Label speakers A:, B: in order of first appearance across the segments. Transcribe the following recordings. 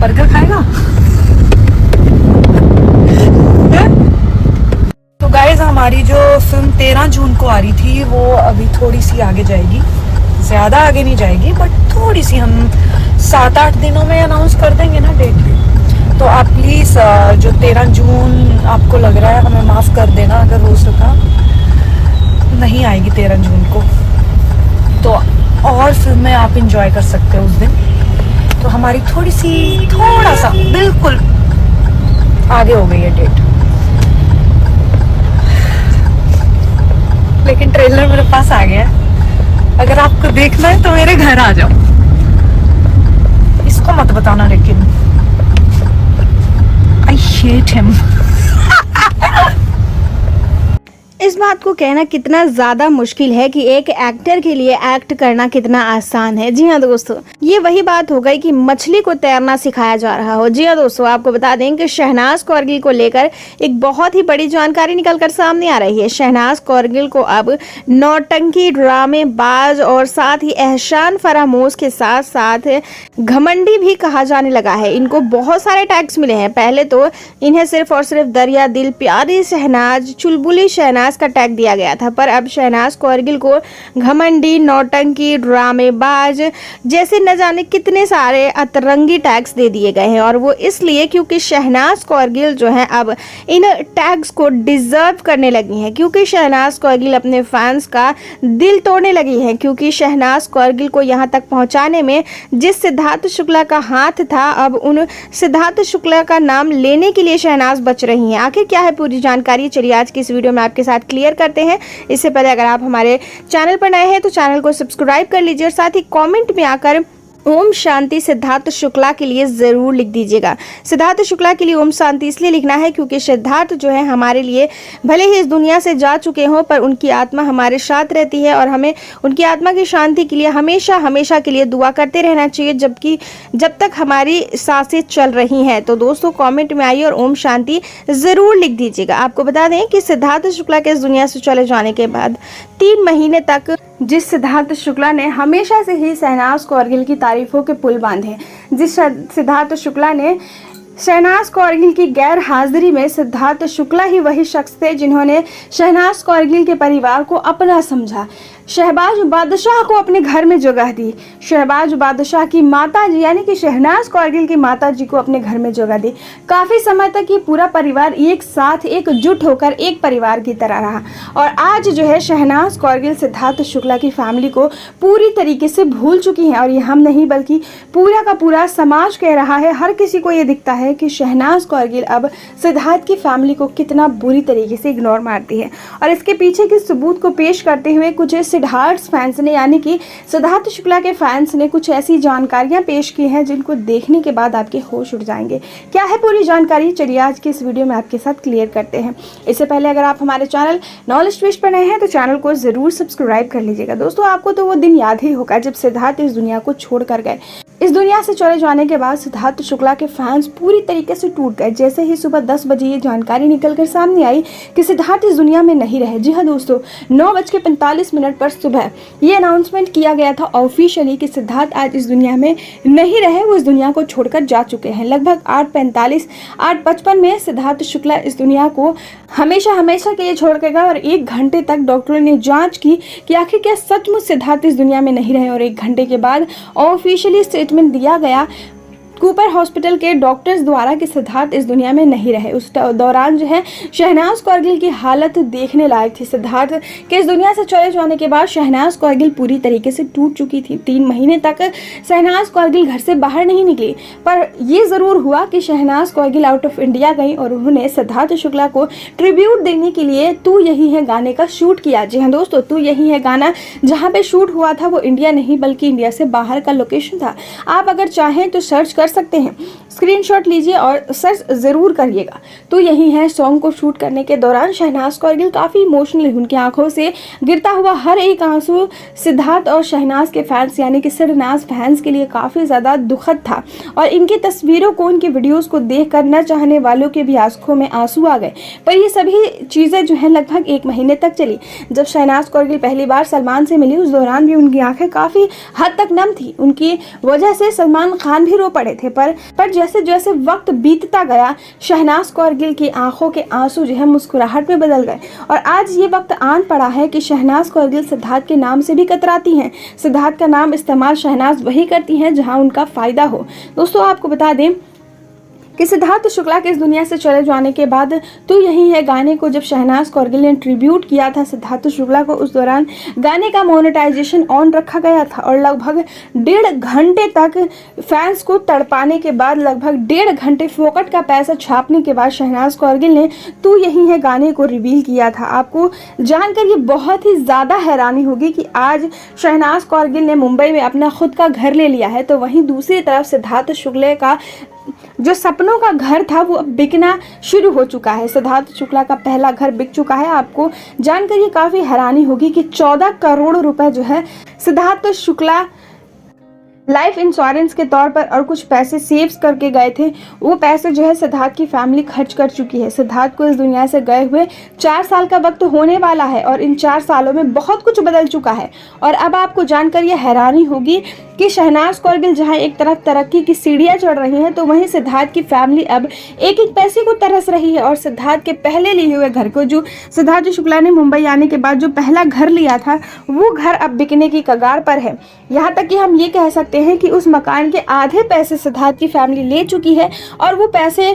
A: Burger खाएगा? तो guys हमारी जो फिल्म 13 जून को आ रही थी वो अभी थोड़ी सी आगे जाएगी, ज़्यादा आगे नहीं जाएगी बट थोड़ी सी, हम 7-8 दिनों में अनाउंस कर देंगे ना डेट। तो आप प्लीज़ जो 13 जून आपको लग रहा है हमें माफ़ कर देना अगर हो सका नहीं आएगी 13 जून को, तो और फिल्में आप इंजॉय कर सकते हो उस दिन। तो हमारी थोड़ा सा बिल्कुल आगे हो गई है डेट, लेकिन ट्रेलर मेरे पास आ गया है। अगर आपको देखना है तो मेरे घर आ जाओ, इसको मत बताना लेकिन। I hate him.
B: इस बात को कहना कितना ज़्यादा मुश्किल है कि एक एक्टर के लिए एक्ट करना कितना आसान है। जी हाँ दोस्तों, ये वही बात हो गई कि मछली को तैरना सिखाया जा रहा हो। जी हाँ दोस्तों, आपको बता दें कि शहनाज कौरगिल को लेकर एक बहुत ही बड़ी जानकारी निकलकर सामने आ रही है। शहनाज कौरगिल को अब नौटंकी, ड्रामेबाज और साथ ही एहसान फरामोश के साथ साथ घमंडी भी कहा जाने लगा है। इनको बहुत सारे टैग्स मिले हैं। पहले तो इन्हें सिर्फ और सिर्फ दरिया दिल, प्यारी शहनाज, चुलबुली शहनाज का टैग दिया गया था, पर अब शहनाज कौरगिल को घमंडी, नौटंकी, ड्रामेबाज जैसे न जाने कितने सारे अतरंगी टैग्स दे दिए गए हैं। और वो इसलिए क्योंकि शहनाज कौरगिल जो है अब इन टैग्स को डिजर्व करने लगी हैं, क्योंकि शहनाज कौरगिल अपने फैंस का दिल तोड़ने लगी हैं। क्योंकि शहनाज कौरगिल को यहाँ तक पहुँचाने में जिस सिद्धार्थ शुक्ला का हाथ था, अब उन सिद्धार्थ शुक्ला का नाम लेने के लिए शहनाज बच रही हैं। आखिर क्या है पूरी जानकारी, चलिए आज की इस वीडियो में आपके साथ क्लियर करते हैं। इससे पहले अगर आप हमारे चैनल पर नए हैं तो चैनल को सब्सक्राइब कर लीजिए और साथ ही कमेंट में आकर ओम शांति सिद्धार्थ शुक्ला के लिए ज़रूर लिख दीजिएगा। सिद्धार्थ शुक्ला के लिए ओम शांति इसलिए लिखना है क्योंकि सिद्धार्थ जो है हमारे लिए भले ही इस दुनिया से जा चुके हों, पर उनकी आत्मा हमारे साथ रहती है और हमें उनकी आत्मा की शांति के लिए हमेशा हमेशा के लिए दुआ करते रहना चाहिए, जब तक हमारी सांसें चल रही हैं। तो दोस्तों कॉमेंट में आइए और ओम शांति ज़रूर लिख दीजिएगा। आपको बता दें कि सिद्धार्थ शुक्ला के इस दुनिया से चले जाने के बाद 3 महीने तक जिस सिद्धार्थ शुक्ला ने हमेशा से ही शहनाज कौरगिल की तारीफों के पुल बांधे, जिस सिद्धार्थ शुक्ला ने शहनाज कौरगिल की गैर हाजिरी में, सिद्धार्थ शुक्ला ही वही शख्स थे जिन्होंने शहनाज कौरगिल के परिवार को अपना समझा, शहबाज बादशाह को अपने घर में जगह दी, शहबाज बादशाह की माता जी यानी कि शहनाज कौरगिल की माता जी को अपने घर में जगह दी। काफ़ी समय तक ये पूरा परिवार एक साथ एकजुट होकर एक परिवार की तरह रहा। और आज जो है शहनाज कौरगिल सिद्धार्थ शुक्ला की फैमिली को पूरी तरीके से भूल चुकी हैं। और ये हम नहीं बल्कि पूरा का पूरा समाज कह रहा है, हर किसी को ये दिखता है कि शहनाज कौरगिल अब सिद्धार्थ की फैमिली को कितना बुरी तरीके से इग्नोर मारती है। और इसके पीछे के सबूत को पेश करते हुए कुछ सिद्धार्थ फैंस ने यानी कि सिद्धार्थ शुक्ला के फैंस ने कुछ ऐसी जानकारियां पेश की हैं जिनको देखने के बाद आपके होश उड़ जाएंगे। क्या है पूरी जानकारी, चलिए आज के इस वीडियो में आपके साथ क्लियर करते हैं। इससे पहले अगर आप हमारे चैनल नॉलेज ट्विस्ट पर नए हैं तो चैनल को जरूर सब्सक्राइब कर लीजिएगा। दोस्तों आपको तो वो दिन याद ही होगा जब सिद्धार्थ इस दुनिया को छोड़ कर गए। इस दुनिया से चले जाने के बाद सिद्धार्थ शुक्ला के फैंस पूरी तरीके से टूट गए। जैसे ही सुबह 10 बजे ये जानकारी निकलकर सामने आई कि सिद्धार्थ इस दुनिया में नहीं रहे। जी हाँ दोस्तों, 9:45 पर सुबह ये अनाउंसमेंट किया गया था ऑफिशियली कि सिद्धार्थ आज इस दुनिया में नहीं रहे, वो इस दुनिया को छोड़कर जा चुके हैं। लगभग 8:55 में सिद्धार्थ शुक्ला इस दुनिया को हमेशा हमेशा के लिए छोड़ कर गए। और 1 घंटे तक डॉक्टरों ने जांच की कि आखिर क्या सचमुच सिद्धार्थ इस दुनिया में नहीं रहे। और 1 घंटे के बाद ऑफिशियली स्टेटमेंट दिया गया कूपर हॉस्पिटल के डॉक्टर्स द्वारा कि सिद्धार्थ इस दुनिया में नहीं रहे। उस दौरान जो है शहनाज कौरगिल की हालत देखने लायक थी। सिद्धार्थ के इस दुनिया से चले जाने के बाद शहनाज कौरगिल पूरी तरीके से टूट चुकी थी। 3 महीने तक शहनाज कौरगिल घर से बाहर नहीं निकली, पर यह ज़रूर हुआ कि Shehnaaz Kaur Gill out of India गई और उन्होंने सिद्धार्थ शुक्ला को ट्रिब्यूट देने के लिए तू यही है गाने का शूट किया। जी हाँ दोस्तों, तू यही है गाना जहाँ पे शूट हुआ था वो इंडिया नहीं बल्कि इंडिया से बाहर का लोकेशन था। आप अगर चाहें तो सर्च कर सकते हैं, स्क्रीनशॉट लीजिए और सर्च जरूर करिएगा। तो यही है सॉन्ग को शूट करने के दौरान शहनाज कौरगिल काफ़ी इमोशनल हुई। उनकी आंखों से गिरता हुआ हर एक आंसू सिद्धार्थ और शहनाज के फैंस यानी कि सिरनाज फैंस के लिए काफ़ी ज़्यादा दुखद था। और इनकी तस्वीरों को, इनकी वीडियोस को देखकर न चाहने वालों के भी आंखों में आंसू आ गए। पर ये सभी चीज़ें जो है लगभग 1 महीने तक चली। जब शहनाज कौरगिल पहली बार सलमान से मिली उस दौरान भी उनकी आंखें काफ़ी हद तक नम थी। उनकी वजह से सलमान खान भी रो पड़े थे। थे, पर जैसे जैसे वक्त बीतता गया शहनाज कौर गिल की आंखों के आंसू जो है मुस्कुराहट में बदल गए और आज ये वक्त आन पड़ा है कि शहनाज कौर गिल सिद्धार्थ के नाम से भी कतराती हैं। सिद्धार्थ का नाम इस्तेमाल शहनाज वही करती हैं जहां उनका फायदा हो। दोस्तों आपको बता दें कि सिद्धार्थ शुक्ला के इस दुनिया से चले जाने के बाद तू यही है गाने को जब शहनाज कौर गिल ने ट्रिब्यूट किया था सिद्धार्थ शुक्ला को, उस दौरान गाने का मोनेटाइजेशन ऑन रखा गया था और लगभग 1.5 घंटे तक फैंस को तड़पाने के बाद, लगभग 1.5 घंटे फोकट का पैसा छापने के बाद शहनाज कौर गिल ने तू यही है गाने को रिवील किया था। आपको जानकर ये बहुत ही ज़्यादा हैरानी होगी कि आज शहनाज कौर गिल ने मुंबई में अपना खुद का घर ले लिया है, तो वहीं दूसरी तरफ सिद्धार्थ शुक्ला का जो सपनों का घर था वो अब बिकना शुरू हो चुका है। सिद्धार्थ शुक्ला का पहला घर बिक चुका है। आपको जानकर ये काफ़ी हैरानी होगी कि 14 करोड़ रुपए जो है सिद्धार्थ शुक्ला लाइफ इंश्योरेंस के तौर पर और कुछ पैसे सेव्स करके गए थे, वो पैसे जो है सिद्धार्थ की फैमिली खर्च कर चुकी है। सिद्धार्थ को इस दुनिया से गए हुए 4 साल का वक्त होने वाला है और इन 4 सालों में बहुत कुछ बदल चुका है और अब आपको जानकर यह हैरानी होगी कि शहनाज कौर गिल जहां एक तरफ तरक्की की सीढ़ियां चढ़ रही हैं, तो वहीं सिद्धार्थ की फैमिली अब एक एक पैसे को तरस रही है और सिद्धार्थ के पहले लिए हुए घर को, जो सिद्धार्थ शुक्ला ने मुंबई आने के बाद जो पहला घर लिया था, वो घर अब बिकने की कगार पर है। यहाँ तक कि हम ये कह सकते हैं कि उस मकान के आधे पैसे सिद्धार्थ की फैमिली ले चुकी है और वो पैसे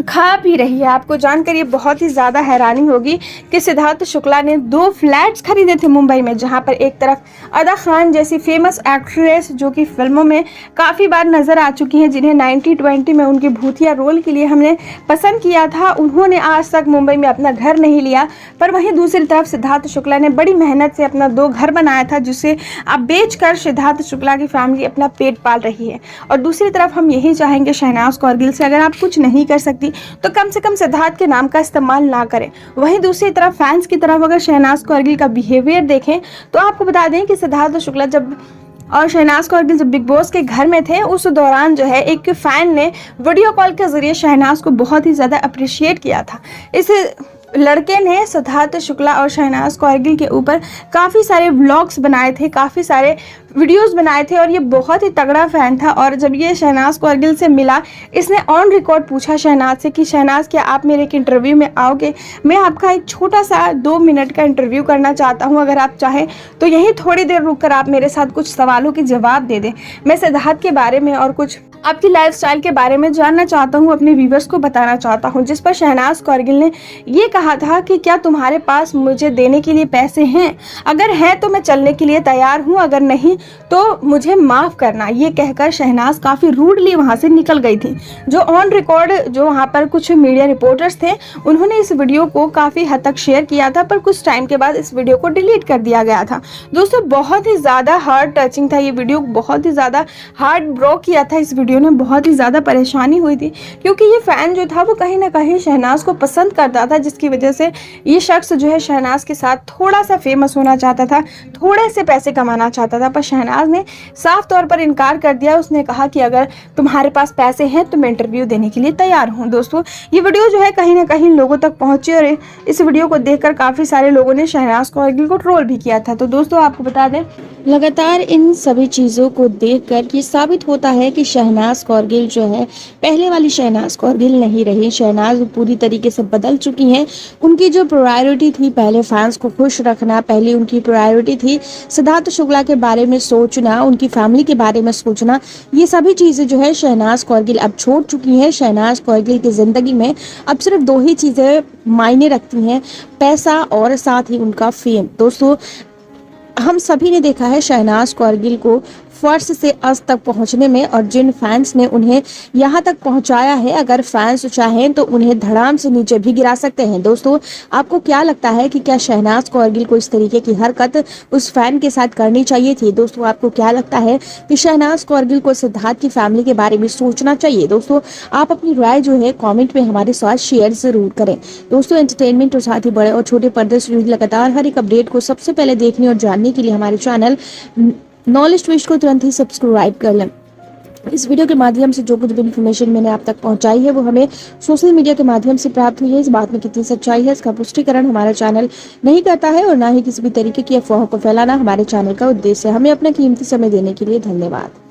B: खा पी रही है। आपको जानकर ये बहुत ही ज़्यादा हैरानी होगी कि सिद्धार्थ शुक्ला ने 2 फ्लैट्स खरीदे थे मुंबई में, जहां पर एक तरफ अदा खान जैसी फेमस एक्ट्रेस जो कि फिल्मों में काफ़ी बार नज़र आ चुकी हैं, जिन्हें 1920 में उनके भूतिया रोल के लिए हमने पसंद किया था, उन्होंने आज तक मुंबई में अपना घर नहीं लिया। पर वहीं दूसरी तरफ सिद्धार्थ शुक्ला ने बड़ी मेहनत से अपना 2 घर बनाया था, जिसे अब बेचकर सिद्धार्थ शुक्ला की फैमिली अपना पेट पाल रही है। और दूसरी तरफ हम यही चाहेंगे शहनाज कौर गिल से, अगर आप कुछ नहीं कर सकती तो कम से कम सिद्धार्थ के नाम का इस्तेमाल ना करें। वहीं दूसरी तरफ फैंस की तरफ अगर शहनाज कौर गिल का बिहेवियर देखें तो आपको बता दें कि सिद्धार्थ शुक्ला और शहनाज कौर गिल जब बिग बॉस के घर में थे, उस दौरान जो है एक फैन ने वीडियो कॉल के जरिए शहनाज को बहुत ही ज़्यादा अप्रिशिएट किया था। इस लड़के ने सिद्धार्थ शुक्ला और शहनाज कौर गिल के ऊपर काफ़ी सारे व्लॉग्स बनाए थे, काफ़ी सारे वीडियोस बनाए थे और ये बहुत ही तगड़ा फ़ैन था। और जब ये शहनाज कौर गिल से मिला, इसने ऑन रिकॉर्ड पूछा शहनाज से कि शहनाज क्या आप मेरे एक इंटरव्यू में आओगे, मैं आपका एक छोटा सा 2 मिनट का इंटरव्यू करना चाहता हूँ, अगर आप चाहें तो यही थोड़ी देर रुक कर आप मेरे साथ कुछ सवालों के जवाब दे दें। मैं सिद्धार्थ के बारे में और कुछ आपकी लाइफस्टाइल के बारे में जानना चाहता हूँ, अपने व्यूवर्स को बताना चाहता हूँ। जिस पर शहनाज कौर गिल ने ये कहा था कि क्या तुम्हारे पास मुझे देने के लिए पैसे हैं, अगर है तो मैं चलने के लिए तैयार हूँ, अगर नहीं तो मुझे माफ़ करना। ये कहकर शहनाज काफ़ी रूडली वहाँ से निकल गई थी। जो ऑन रिकॉर्ड जो वहाँ पर कुछ मीडिया रिपोर्टर्स थे, उन्होंने इस वीडियो को काफ़ी हद तक शेयर किया था, पर कुछ टाइम के बाद इस वीडियो को डिलीट कर दिया गया था। दोस्तों बहुत ही ज़्यादा हार्ट टचिंग था ये वीडियो, बहुत ही ज़्यादा हार्ट ब्रोक किया था इस वीडियो ने, बहुत ही ज़्यादा परेशानी हुई थी क्योंकि ये फ़ैन जो था वो कहीं ना कहीं शहनाज को पसंद करता था, जिसकी वजह से ये शख्स जो है शहनाज के साथ थोड़ा सा फेमस होना चाहता था, थोड़े से पैसे कमाना चाहता था। पर शहनाज ने साफ तौर पर इनकार कर दिया। उसने कहा कि अगर तुम्हारे पास पैसे हैं तो मैं इंटरव्यू देने के लिए तैयार हूँ। दोस्तों ये वीडियो जो है कहीं ना कहीं लोगों तक पहुंची और इस वीडियो को देखकर काफ़ी सारे लोगों ने शहनाज कौर गिल को ट्रोल भी किया था। तो दोस्तों आपको बता दें,
C: लगातार इन सभी चीज़ों को देखकर ये साबित होता है कि शहनाज कौर गिल जो है पहले वाली शहनाज कौर गिल नहीं रही। शहनाज पूरी तरीके से बदल चुकी हैं। उनकी जो प्रायोरिटी थी पहले फैंस को खुश रखना, पहले उनकी प्रायोरिटी थी सिद्धार्थ शुक्ला के बारे में सोचना, उनकी फैमिली के बारे में सोचना, ये सभी चीज़ें जो है शहनाज कौर गिल अब छोड़ चुकी हैं। शहनाज कौर गिल की ज़िंदगी में अब सिर्फ 2 ही चीज़ें मायने रखती हैं, पैसा और साथ ही उनका फेम। दोस्तों हम सभी ने देखा है शहनाज कौर गिल को फर्श से अस्त तक पहुंचने में, और जिन फैंस ने उन्हें यहां तक पहुंचाया है, अगर फैंस चाहें तो उन्हें धड़ाम से नीचे भी गिरा सकते हैं। दोस्तों आपको क्या लगता है कि क्या शहनाज कौर गिल को इस तरीके की हरकत उस फैन के साथ करनी चाहिए थी? दोस्तों आपको क्या लगता है कि शहनाज कौर गिल को सिद्धार्थ की फैमिली के बारे में सोचना चाहिए? दोस्तों आप अपनी राय जो है कॉमेंट में हमारे साथ शेयर जरूर करें। दोस्तों एंटरटेनमेंट और साथ ही बड़े और छोटे पर्दे से जुड़ी लगातार हर एक अपडेट को सबसे पहले देखने और जानने के लिए हमारे चैनल नॉलेज ट्विस्ट को तुरंत ही सब्सक्राइब कर लें। इस वीडियो के माध्यम से जो कुछ भी इन्फॉर्मेशन मैंने आप तक पहुंचाई है वो हमें सोशल मीडिया के माध्यम से प्राप्त हुई है। इस बात में कितनी सच्चाई है इसका पुष्टिकरण हमारा चैनल नहीं करता है और ना ही किसी भी तरीके की अफवाहों को फैलाना हमारे चैनल का उद्देश्य है। हमें अपना कीमती समय देने के लिए धन्यवाद।